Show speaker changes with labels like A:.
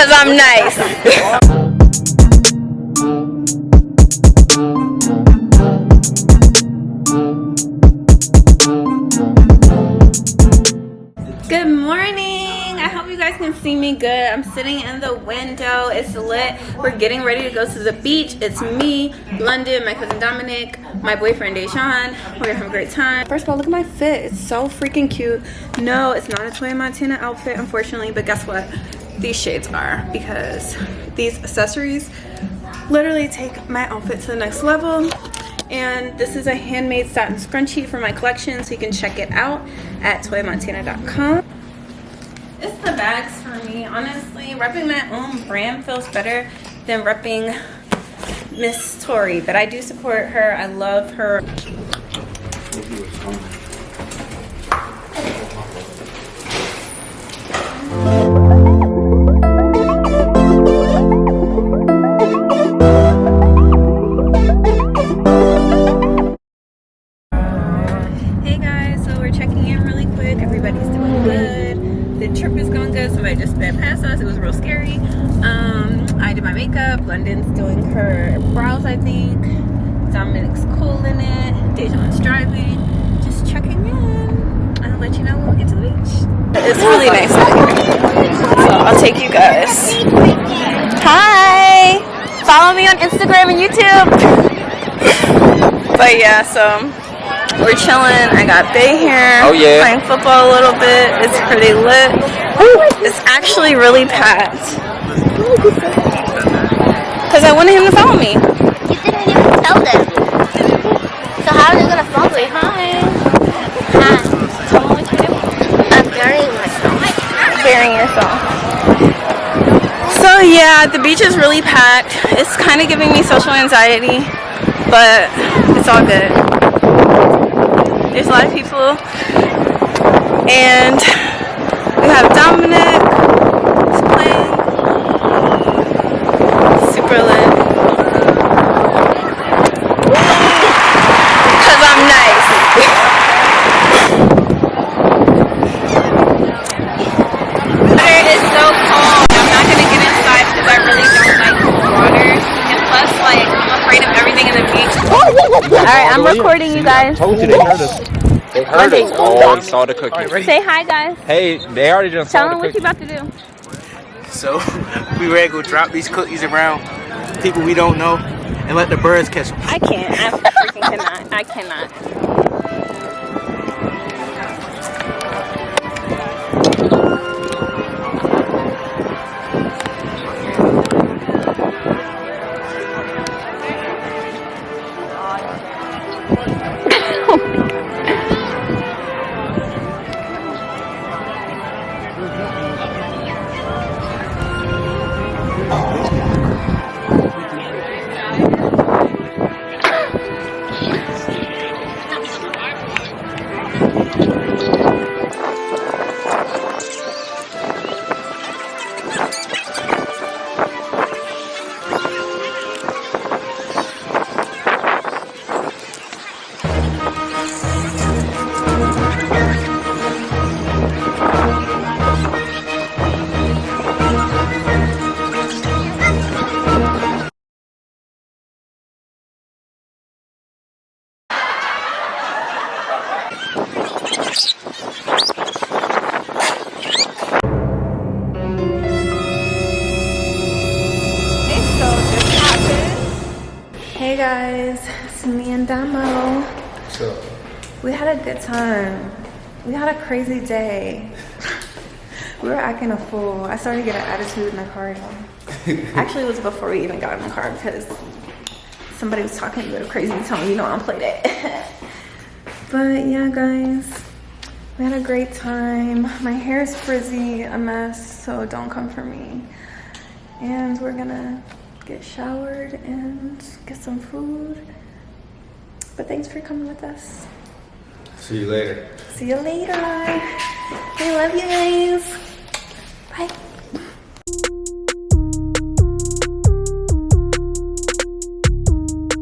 A: Cause I'm nice. Good morning. I hope you guys can see me good. I'm sitting in the window. It's lit. We're getting ready to go to the beach. It's me, London, my cousin Dominic, my boyfriend Dejan. We're gonna have a great time. First of all, look at my fit. It's so freaking cute. No, it's not a Toya Montana outfit, unfortunately, but guess what? These shades are, because these accessories literally take my outfit to the next level. And this is a handmade satin scrunchie for my collection, so you can check it out at toyamontana.com. It's the bags for me. Honestly, repping my own brand feels better than repping Miss Tori, but I do support her. I love her. Hey guys, so we're checking in really quick. Everybody's doing good. The trip is going good. Somebody just sped past us. It was real scary. I did my makeup. London's doing her brows, I think. Dominic's cool in it. Dejan's driving. Just checking in. I'll let you know when we get to the beach. It's really nice out here. So I'll take you guys. Hi! Follow me on Instagram and YouTube. But yeah, so we're chilling. I got Bay here.
B: Oh yeah.
A: Playing football a little bit. It's pretty lit. It's actually really packed. Because I wanted him to follow me.
C: You didn't even tell them. So how are they gonna follow you? Hi. Hi.
A: Tell me what you do.
C: I'm burying myself.
A: Burying yourself. So yeah, the beach is really packed. It's kind of giving me social anxiety, but it's all good. There's a lot of people, and we have Dominic who's playing. Super lit. Cause I'm nice. Water is so cold. I'm not gonna get inside because I really don't like cold water, and plus, like, I'm afraid of everything in the beach. Alright, I'm recording you guys.
B: Told you they heard us. They heard us. Oh, saw the cookie.
A: Say hi, guys.
B: Hey, they already just saw
A: Tell
B: the
A: them what
B: cookie.
A: you about to do.
D: So we ready to go drop these cookies around people we don't know and let the birds catch them.
A: I can't. I freaking cannot. I cannot. Hey guys, it's me and Damo.
B: What's up?
A: We had a good time. We had a crazy day. We were acting a fool. I started to get an attitude in the car. Actually, it was before we even got in the car because somebody was talking a little crazy, telling me, you know, I don't play that. But yeah, guys, we had a great time. My hair is frizzy, a mess, so don't come for me. And we're gonna get showered and get some food. But thanks for coming with us.
B: See you later.
A: See you later. I love you guys. Bye.